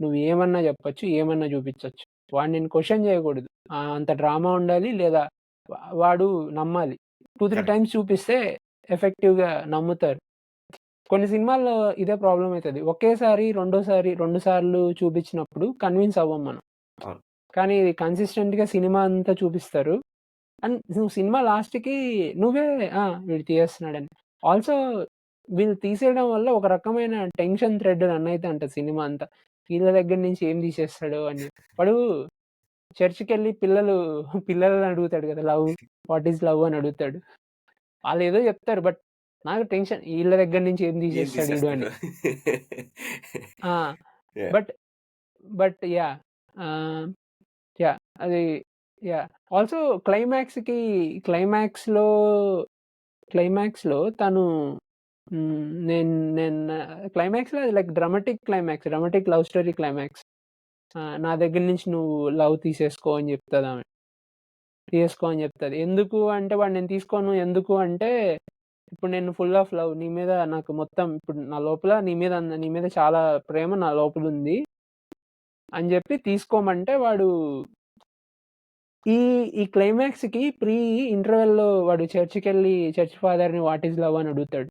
నువ్వేమన్నా జెప్పొచ్చు, ఏమన్నా జూపిచ్చొచ్చు. వాడు నిన్ను క్వెషన్ జేయగూడదు. అంత డ్రామా ఉండాలి లేదా వాడు నమ్మాలి. 2, 3 కరెక్ట్. టైమ్స్ చూపిస్తే ఎఫెక్టివ్‌గా నమ్ముతారు. కొన్ని సినిమాల్లో ఇదే ప్రాబ్లమ్ అయితది. ఒకేసారి, రెండోసారి 2 సార్లు చూపించినప్పుడు కన్విన్స్ అవ్వం మనం. అవును. కానీ ఇది కన్సిస్టెంట్‌గా సినిమా అంతా చూపిస్తారు. అండ్ నువ్వు సినిమా లాస్ట్‌కి నువ్వే వీడు తీయేస్తున్నాడని. ఆల్సో వీళ్ళు తీసేయడం వల్ల ఒక రకమైన టెన్షన్ థ్రెడ్ రన్ అయితా ఉంటది సినిమా అంతా. వీళ్ళ దగ్గర నుంచి ఏం తీసేస్తాడో అని చెప్పి. వాడు చర్చ్‌కెళ్ళి పిల్లలని అడుగుతాడు కదా! వాట్ ఈస్ లవ్ అని అడుగుతాడు. ఆళ్ళేదో చెప్తారు. బట్ నాకు టెన్షన్ ఈళ్ళ దగ్గర నుంచి ఏం ఏం తీసేస్తాడు ఈడు అని. తీసేస్తాడు? ఆ! యాహ్! But but yeah! ఆహ్, యాహ్! అది యాహ్! ఆల్సో క్లైమాక్స్‌లో క్లైమాక్స్‌లో తను నేను నేను క్లైమాక్స్‌లో అది like dramatic love story climax. నా దగ్గర నుంచి నువ్వు లవ్ తీసేసుకో అని చెప్తది. ఎందుకు అంటే వాడు నేను తీసుకోను. ఎందుకు అంటే ఇప్పుడు నేను ఫుల్ ఆఫ్ లవ్. నీ మీద నాకు మొత్తం ఇప్పుడు నా లోపల నీ మీద చాలా ప్రేమ నా లోపలుంది అని జెప్పి తీసుకోమంటే వాడు ఈ ఈ క్లైమాక్స్‌కి ఇంటర్వెల్‌లో వాడు చర్చ్ ఫాదర్‌ని వాట్ ఈస్ లవ్ అని అడుగుతాడు.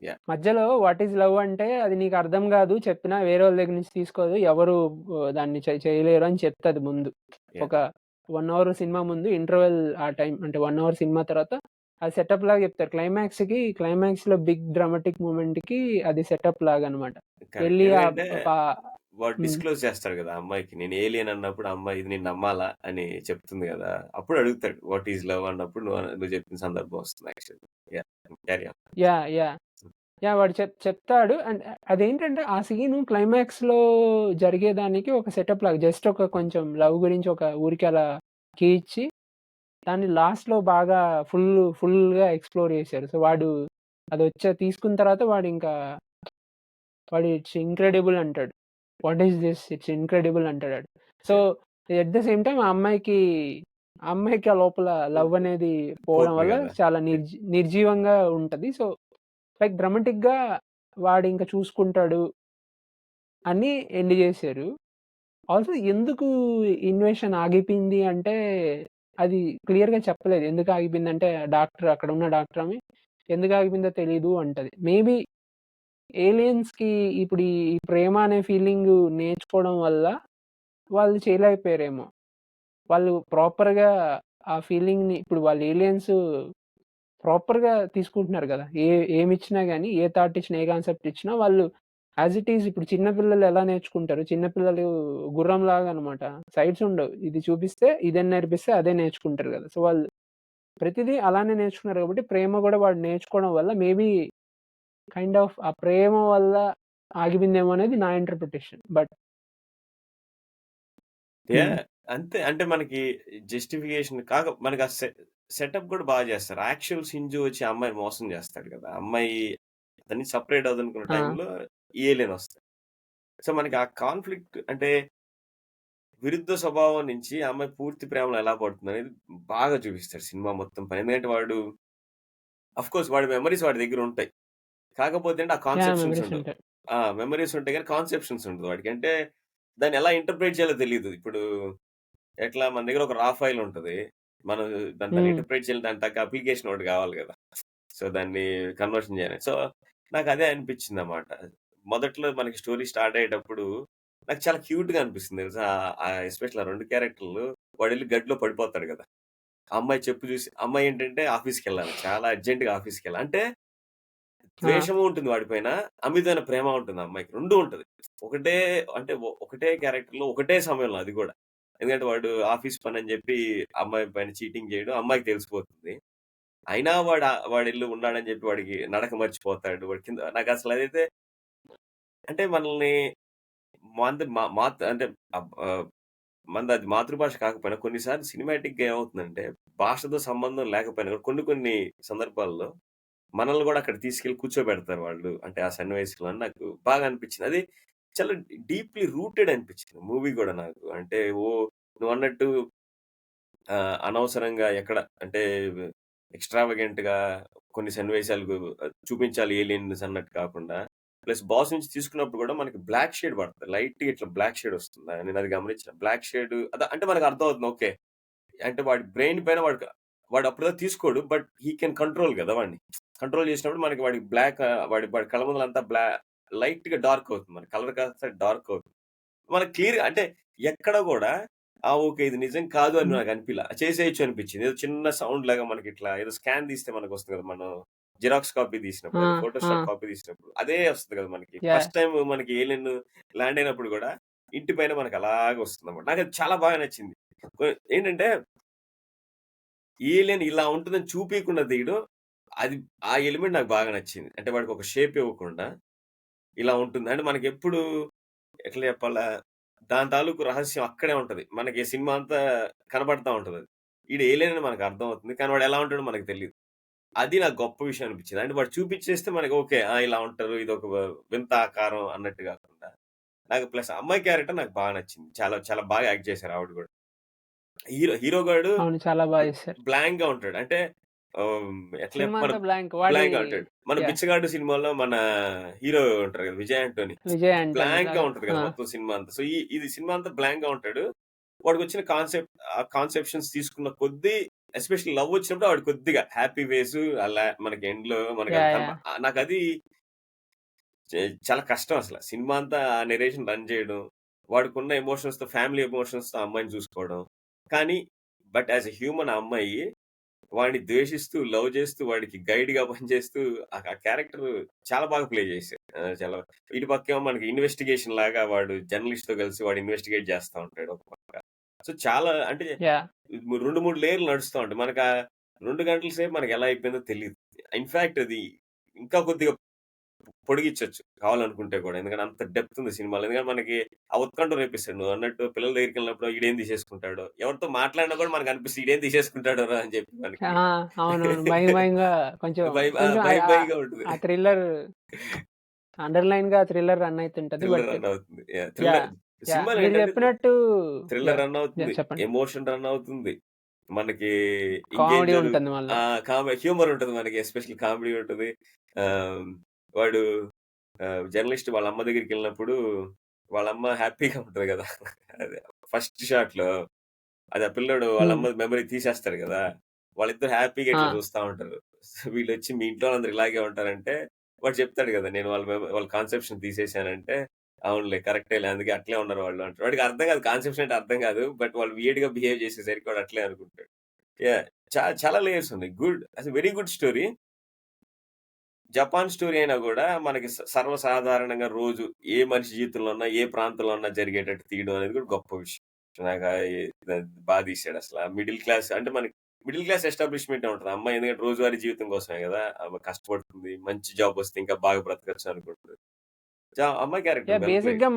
యాహ్! మధ్యలో వాట్ ఈస్ లవ్ అంటే అది నీకు అర్థం గాదు. చెప్పినా వేరేళ్ళ దగ్గర నుంచి తీసుకోదు. ఎవరు దాన్ని చేయలేరు అని చెప్తది ముందు. యాహ్! ఒక 1 అవర్ సినిమా ముందు ఇంటర్వెల్ ఆ టైం అంటే 1 అవర్ సినిమా తర్వాత అది సెటప్ లాగా చెప్తారు. క్లైమాక్స్‌లో బిగ్ డ్రామాటిక్ మూమెంట్‌కి అది సెటప్ లాగనమాట. కరెక్ట్. ఎళ్లి ఎందుకంటే పా వాడు హ్మ్. డిస్క్లోజ్ చేస్తాడు గదా! అమ్మాయికి. నేను ఏలియన్ అన్నప్పుడు ఆ అమ్మాయి ఇది నేను నమ్మాలా అని చెప్తుంది గదా! అప్పుడు అడుగుతాడు. వాట్ ఈస్ లవ్ అన్నప్పుడు నువ్వు చెప్పిన సందర్భం వస్తుంది actually. Yeah! Carry on. Yeah! Yeah! Yeah! వాడు చెప్తాడు. అండ్ అదేంటంటే ఆ సీను క్లైమాక్స్‌లో జరిగేదానికి ఒక సెటప్ లాగా జస్ట్ ఒక కొంచెం లవ్ గురించి ఒక ఊరికే అలా కీ ఇచ్చి దాన్ని లాస్ట్‌లో బాగా ఫుల్‌గా ఎక్స్‌ప్లోర్ చేశారు. సో, తీసుకున్న తర్వాత వాడు ఇట్స్ ఇంక్రెడిబుల్ అంటాడు. What is this? It's incredible అంటాడాడు. So, yeah! At the same time ఆ అమ్మాయికి ఆ లోపల లవ్ అనేది పోవడం పోతుంది వల్ల గదా! చాలా నిర్జీవంగా ఉంటది. సో, లైక్ డ్రామాటిక్‌గా వాడింక చూసుకుంటాడు అని ఎండ్ జేశారు. ఆల్సో ఎందుకు ఇన్వేషన్ ఆగిపోయింది అంటే, అది క్లియర్‌గా చెప్పలేదు. ఎందుకు ఆగిపోయిందంటే, అక్కడున్న డాక్టర్ ఆమె ఎందుకు ఆగిపోయిందో తెలీదు అంటది. మేబీ ఏలియన్స్‌కి ఇప్పుడు ఈ ప్రేమ అనే ఫీలింగు నేర్చుకోవడం వల్ల వాళ్ళు చేయలేకపోయారేమో. వాళ్ళు ప్రాపర్‌గా ఆ ఫీలింగ్‌ని ఇప్పుడు వాళ్ళు ఏలియన్స్ ప్రాపర్‌గా తీసుకుంటున్నారు గదా! ఏమిచ్చినా గాని, ఏ థాట్ ఇచ్చినా, ఏ కాన్సెప్ట్ ఇచ్చినా వాళ్ళు యాస్ ఇట్ ఈజ్ ఇప్పుడు చిన్న పిల్లలు ఎలా నేర్చుకుంటారు? చిన్న పిల్లలు గుర్రంలాగా అన్నమాట. సైడ్స్ ఉండవు. ఇది చూపిస్తే ఇదని నేర్పిస్తే అదే నేర్చుకుంటారు గదా! సో, వాళ్ళు ప్రతిదీ అలానే నేర్చుకున్నారు కాబట్టి, ప్రేమ గూడా వాడు నేర్చుకోవడం వల్ల మేబీ కైండ్ ఆఫ్ ఆ ప్రేమ వల్ల ఆగిపోయిందేమో అనేది నా ఇంటర్ప్రిటేషన్. హ్మ్. యాహ్! అంతే. అంటే మనకి జస్టిఫికేషన్ మనకి ఆ సెటప్ గూడా చేస్తారు. యాక్చువల్ షింజు వచ్చి ఆ అమ్మాయిని మోసం చేస్తాడు గదా! అమ్మాయి అతన్ని సెపరేట్ అవ్వదనుకున్న ఆ! టైంలో ఈ ఏలియన్ వస్తాడు. సో, మనకి ఆ కాన్‌ఫ్లిక్ట్ అంటే విరుద్ధ స్వభావం నుంచి ఆ అమ్మాయి పూర్తి ప్రేమలో ఎలా పడుతుందనేది బాగా చూపిస్తాడు సినిమా మొత్తం పైన. ఎందుకంటే ఆఫ్‌కోర్స్ వాడి మెమోరీస్ వాడి దగ్గరుంటాయి. కాకపోతే ఆ యాహ్! కాన్సెప్షన్స్ మెమరీస్ ఉండవు. ఉంటాయి. మెమోరీస్ ఉంటాయి గానీ కాన్సెప్షన్స్ ఉండదు వాడికి. అంటే దాన్ని ఎలా ఇంటర్ప్రెట్ చేయాలో తెలీదు. ఇప్పుడు ఎట్లా మన దగ్గర ఒక రా ఫైల్ ఉంటది. మనం దాన్ని హ్మ్. ఇంటర్ప్రెట్ చేయాలి దానికి తగ్గ అప్లికేషన్ ఒకటి కావాలి గదా! సో, దాన్ని కన్వర్షన్ చేయాలి. సో, నాకదే అనిపించిందన్నమాట. మొదట్లో మనకి స్టోరీ స్టార్ట్ అయ్యేటప్పుడు నాకు చాలా క్యూట్‌గా అనిపిస్తుంది తెలుసా! ఎస్పెషల్లీ ఆ 2 క్యారెక్టర్‌లు వాడెళ్లి గడ్డిలో పడిపోతాడు గదా! ఆ అమ్మాయి చెప్పు చూసి అమ్మాయి ఏంటంటే ఆఫీస్‌కెళ్ళాలి. చాలా అర్జెంట్‌గా ఆఫీస్‌కెళ్ళాలి. అంటే ఆ! ద్వేషము ఉంటుంది వాడి పైన. అమితమైన ప్రేమ ఉంటుంది ఆ అమ్మాయికి. 2 ఉంటది. ఒకటే అంటే ఒకటే క్యారెక్టర్‌లో ఒకటే సమయంలో అది గూడా. ఎందుకంటే వాడు ఆఫీస్ పనని జెప్పి అమ్మాయి పైన చీటింగ్ జేయడం అమ్మాయికి తెలిసిపోతుంది. అయినా వాడెళ్లి ఉన్నాడని జెప్పి వాడికి నడక మర్చిపోతాడు. వాడి కింద నాకసలదైతే అంటే మనల్ని మంది మా మాత్ అంటే మనదది మాతృభాష కాకపోయినా కొన్నిసార్లు సినిమాటిక్‌గా ఏమవుతుందంటే భాషతో సంబంధం లేకపోయినా కూడా కొన్ని కొన్ని సందర్భాల్లో మనల్ని గూడా అక్కడ తీసుకెళ్ళి కూర్చోబెడతారు వాళ్ళు. అంటే ఆ సన్నివేశంలో అని నాకు బాగా అనిపించింది. అది చాలా డీప్‌లీ రూటెడ్ అనిపించింది మూవీ గూడా నాకు. అంటే నువ్వన్నట్టు అనవసరంగా ఎక్కడ అంటే ఎక్స్‌ట్రావగెంట్‌గా కొన్ని సన్నివేశాలు చూపించాలి ఏలియన్స్ అన్నట్టు కాకుండా, ప్లస్ బాస్ నుంచి తీసుకున్నప్పుడు గూడా మనకి బ్లాక్ షేడ్ పడతది. లైట్‌గా ఇట్లా బ్లాక్ షేడ్ వస్తుంది. నేనది గమనించిన. బ్లాక్ షేడ్ అంటే మనకు అర్థమవుతుంది. ఓకే. అంటే వాడి బ్రెయిన్ పైన వాడు అప్పటిదాకా తీసుకోడు. బట్ హి కెన్ కంట్రోల్ గదా! వాడిని. కంట్రోల్ చేసినప్పుడు మనకి వాడి బ్లాక్ వాడి కళ్ళ ముందలంతా లైట్‌గా డార్క్ అవుతుంది. మన కలర్ కాస్త డార్క్ అవుతుంది. మనకు క్లియర్‌గా అంటే ఎక్కడ గూడా ఓకే. ఇది నిజం కాదు అని హ్మ్. నాకు అనిపియల. చేసేయొచ్చు అనిపించింది. ఏదో చిన్న సౌండ్ లాగా మనకిట్లా ఏదో స్కాన్ తీస్తే మనకొస్తుంది కదా! మనం జిరాక్స్ కాపీ తీసినప్పుడు, ఆ! అదే ఆ! ఫోటోస్టాట్ కాపీ తీసినప్పుడు అదే వస్తది కదా! మనకి. యాహ్! ఫస్ట్ టైమ్ మనకి ఏలియన్ ల్యాండ్ అయినప్పుడు గూడా ఇంటి పైన మనకు అలాగే వస్తుందన్నమాట. నాకది చాలా బాగా నచ్చింది. కొ ఏంటంటే ఏలియన్ ఇలా ఉంటుందని చూపియకుండా తీయడం, అది ఆ ఎలిమెంట్ నాకు బాగా నచ్చింది. అంటే వాడికొక షేప్ ఇవ్వకుండా ఇలా ఉంటుంది. అంటే మనకెప్పుడు ఎట్లా చెప్పాలా? దాని తాలూకు రహస్యం అక్కడే ఉంటది. మనకి సినిమా అంతా కనపడతా ఉంటదది. ఈడు ఏలియన్ అని మనకు అర్థమవుతుంది. కానీ వాడు ఎలా ఉంటాడో మనకు తెలీదు. అది నాకు గొప్ప విషయం అనిపించింది. అంటే వాడు చూపిచ్చేస్తే మనకి ఓకే. ఇలా ఉంటారు. ఇదొక వింత ఆకారం అన్నట్టు గాకుండా. నాకు ప్లస్ అమ్మాయి క్యారెక్టర్ నాకు బాగా నచ్చింది. చాలా చాలా బాగా యాక్ట్ చేశారు ఆవిడ గూడా. హీరో గాడు అవును. చాలా బా బ్ల్ చేశారు. బ్లాంక్‌గా ఉంటాడు. అంటే ఎట్లా సినిమా మన అంతా బ్లాంక్. వాడి బ్లాంక్‌గా ఉంటాడు. మన యాహ్! 'బిచ్చగాడు' సినిమాలో మన హీరో ఉంటారు కదా! విజయ్ ఆంటోనీ. విజయ్ ఆంటోనీ బ్లాంక్‌గా లాగా. ఉంటది ఆ! కదా! మొత్తం సినిమా అంతా. సో, ఇది సినిమా అంతా బ్లాంక్‌గా ఉంటాడు. వాడికొచ్చిన ఆ కాన్సెప్షన్స్ తీసుకున్న కొద్దీ ఎస్పెషల్లీ లవ్ వచ్చినప్పుడు వాడు కొద్దిగా హ్యాపీ ఫేసు అలా మనకి ఎండ్‌లో మనకది యాహ్! యాహ్! నాకది చే చాలా కష్టం అసల. సినిమా అంతా ఆ నరేషన్ రన్ చేయడం. వాడికున్న ఎమోషన్స్‌తో ఫ్యామిలీ ఎమోషన్స్‌తో ఆ అమ్మాయిని చూసుకోవడం. కానీ బట్ యాస్ ఎ హ్యూమన్ ఆ అమ్మాయి వాడిని ద్వేషిస్తూ, లవ్ చేస్తూ, వాడికి గైడ్‌గా పనిచేస్తూ ఆ క్యారెక్టర్ చాలా బాగా ప్లే చేశారు. చాలా ఇటు పక్కేమో మనకి ఇన్వెస్టిగేషన్ లాగా వాడు జర్నలిస్ట్‌తో కలిసి వాడు ఇన్వెస్టిగేట్ చేస్తా ఉంటాడు ఒక పక్క. సో, చాలా అంటే యాహ్! 2, 3 లేయర్‌లు నడుస్తా ఉంటాయి. మనకా 2 గంటల సేపు మనకెలా అయిపోయిందో తెలీదు. ఇన్‌ఫాక్ట్ అది ఇంకా కొద్దిగా పొడిగిచ్చొచ్చు కావాలనుకుంటే కూడా. ఎందుకంటే అంత డెప్త్ ఉంది సినిమాలో. ఎందుకంటే మనకి ఆ ఉత్కంఠ రేపిస్తాడు. నువ్వన్నట్టు పిల్లల దగ్గరికెళ్ళినప్పుడు ఈడేం తీసేసుకుంటాడో, ఎవరితో మాట్లాడినా కూడా మనకనిపిస్తది ఈడేం తీసేసుకుంటాడోరా అని చెప్పి ఆ! మనకి. అవునవును. భయంగా కొంచెం కొంచెం భయం భయంగా ఉంటది. ఆ థ్రిల్లర్ అండర్‌లైన్‌గా థ్రిల్లర్ రన్ అయితుంటది. థ్రిల్లర్ బట్ రన్ అవుతుంది. యాహ్! యాహ్! మీరు సినిమాలేంటంటే చెప్పినట్టు థ్రిల్లర్ యాహ్! Run yeah! అవుతుంది. చెప్పండి. ఎమోషన్ రన్ అవుతుంది. మనకి ఇంకేం కామెడీ ఉంటుంది మళ్ళా. హ్యూమర్ ఉంటది మనకి. ఎస్పెషల్లీ కామెడీ ఉంటది. ఆహ్, వాడు జర్నలిస్ట్ వాళ్ళ అమ్మ దగ్గరికెళ్ళినప్పుడు వాళ్ళ అమ్మ హ్యాపీగా ఉంటది గదా! అదే ఫస్ట్ షాట్‌లో అది ఆ పిల్లోడు వాళ్ళ హ్మ్. అమ్మ మెమరీ తీసేస్తాడు గదా! వాళ్ళిద్దరూ హ్యాపీగా ఆ! ఇట్లా చూస్తా ఉంటారు. వీళ్ళొచ్చి మీ ఇంట్లో వాళ్ళందరూ ఇలాగే ఉంటారంటే వాడు చెప్తాడు గదా! నేను వాళ్ళ కాన్సెప్షన్ తీసేసానంటే, అవునులే కరెక్టేలే అందుకే అట్లే ఉన్నారు వాళ్ళు అంటాడు. వాడికి అర్థం కాదు కాన్సెప్షన్ అంటే అర్థం కాదు. బట్ వాళ్ళు వియర్డ్‌గా బిహేవ్ చేసేసరికి వాడు అట్లే అనుకుంటాడు. యాహ్! చాలా లేయర్స్ ఉన్నాయి. అసలు very good story. Japan story అయినా గూడా మనకి సర్వసాధారణంగా రోజు ఏ మనిషి జీవితంలో ఉన్నా, ఏ ప్రాంతంలో ఉన్నా జరిగేటట్టు తీయడం అనేది కూడా గొప్ప విషయం. నాకు బా తీశాడసల. మిడిల్ క్లాస్ అంటే మనకి మిడిల్ క్లాస్ ఎస్టాబ్లిష్‌మెంటే ఉంటది. ఆ అమ్మాయి ఎందుకంటే రోజువారీ జీవితం కోసమే గదా! ఆమె కష్టపడుతుంది. మంచి జాబ్ వస్తే ఇంకా బాగా బ్రతకచ్చు అనుకుంటది. అమ్మాయి క్యారెక్టర్ యాహ్! Well played. బేసిక్‌గా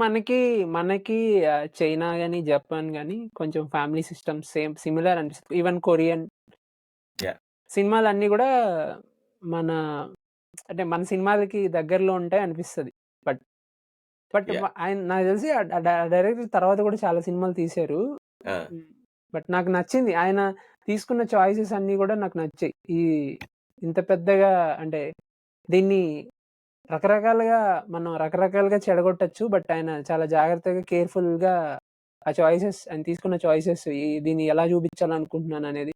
మనకి చైనా గాని, జపాన్ గాని కొంచెం ఫ్యామిలీ సిస్టమ్ సిమిలర్ అనిపిస్తది. Even Korean yeah! సినిమాలన్నీ గూడా మన అంటే మన సినిమాలకి దగ్గరలో ఉంటాయి అనిపిస్తది. But but yeah! ఆయన నాకు తెలిసి ఆ డైరెక్టర్ తర్వాత గూడా చాలా సినిమాలు తీశారు. ఆ! హ్మ్. బట్ నాకు నచ్చింది. ఆయన తీసుకున్న చాయిసెస్ అన్నీ గూడా నాకు నచ్చాయి. ఇంత పెద్దగా అంటే దీన్ని రకరకాలుగా చెడగొట్టొచ్చు. బట్ ఆయన చాలా జాగ్రత్తగా, కేర్‌ఫుల్‌గా ఆయన తీసుకున్న చాయిసెస్ దీన్ని ఎలా చూపించాలనుకుంటున్నాననేది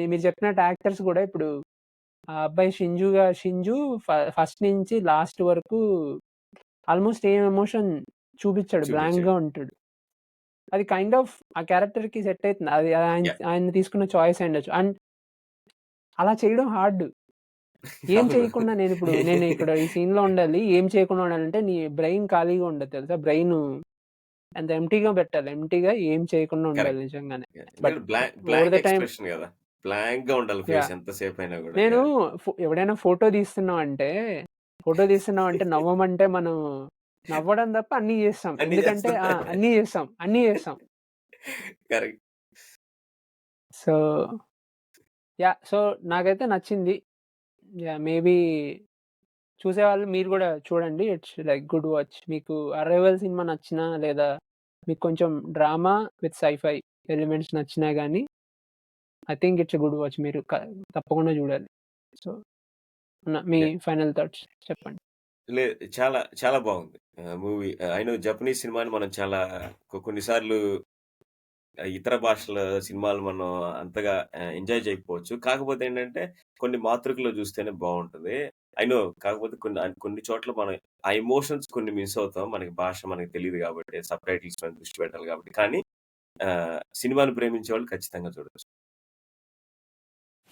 మీరు చెప్పినట్టు యాక్టర్స్ గూడా ఇప్పుడు ఆ అబ్బాయి 'షింజు' ఫస్ట్ నుంచి లాస్ట్ వరకు ఆల్‌మోస్ట్ ఏం ఎమోషన్ చూపిచ్చడు. చూపించాడు. బ్లాంక్‌గా ఉంటాడు. అది కైండ్ ఆఫ్ ఆ క్యారెక్టర్‌కి సెట్ అయితుంది. అది యాహ్! ఆయన తీసుకున్న చాయిస్ అయ్యుండొచ్చు. అండ్ అలా చేయడం హార్డ్. ఏం అవును. చేయకుండా నేను ఇక్కడ ఈ సీన్‌లో ఉండాలి. ఏం చేయకుండా ఉండాలంటే నీ బ్రెయిన్ ఖాళీగా ఉండదు తెలుసా? అంత ఎంప్టీగా పెట్టాలి. ఎంప్టీగా ఏం చేయకుండా ఉండాలి కరెక్ట్. నిజంగానే. బట్ ఎందుకంటే over blank the time expression గదా! బ్లాంక్‌గా ఉండాలి ఫేస్ యాహ్! ఎంత సేపయినా గూడా. నేను యాహ్! ఎవడైనా ఫోటో తీస్తున్నామంటే నవ్వమంటే మనం నవ్వడం తప్ప అన్నీ చేస్తాం. అన్నీ ఎందుకంటే చేస్తాం. అన్నీ చేస్తాం. కరెక్ట్. సో, సో నాకైతే నచ్చింది. మేబీ చూసేవాళ్ళు మీరు గూడా చూడండి. It's like good watch. మీకు 'అరైవల్' సినిమా నచ్చినా లేదా మీకు కొంచెం డ్రామా విత్ సైఫై ఎలిమెంట్స్ నచ్చినా గాని I think it's a good watch. మీరు తప్పకుండా జూడాలి. సో, మీ యాహ్! ఫైనల్ థాట్స్ చెప్పండి. లే చాలా చాలా బాగుంది. మూవీ ఐ నో జపనీస్ సినిమాని మనం చాలా కొన్ని సార్లు ఇతర భాషల సినిమాలు మనం అంతగా ఎంజాయ్ చేయకపోవచ్చు. కాకపోతే ఏంటంటే కొన్ని మాతృకలో చూస్తేనే బావుంటది. ఐ నో కాకపోతే కొన్ని చోట్ల మనం ఆ ఎమోషన్స్ కొన్ని మిస్ అవుతాం. మనకి భాష మనకు తెలీదు కాబట్టి సబ్‌టైటిల్స్ పైన దృష్టి పెట్టాలి కాబట్టి. కానీ సినిమాను ప్రేమించేవాళ్ళు ఖచ్చితంగా చూడొచ్చు.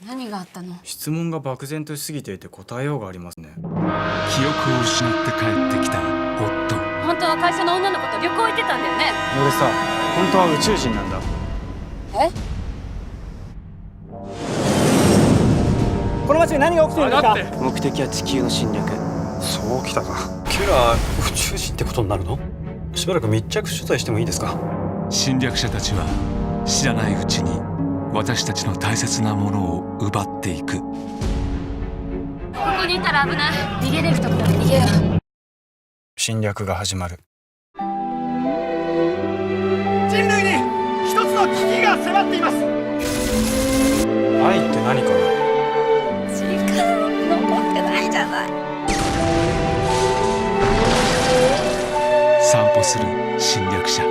何があったの？質問が漠然としすぎていて答えようがありますね。記憶を失って帰ってきた夫。本当は会社の女の子と旅行行ってたんだよね。俺さ、本当は宇宙人なんだ。え？この街で何が起きてるんですか？目的は地球の侵略。そうきたか。キラー宇宙人ってことになるの？しばらく密着取材してもいいですか？侵略者たちは知らないうちに私たちの大切なものを奪っていく。ここにいたら危ない。逃げれるところで逃げよう。侵略が始まる。人類に一つの危機が迫っています。愛って何かな？時間残ってないじゃない。散歩する侵略者。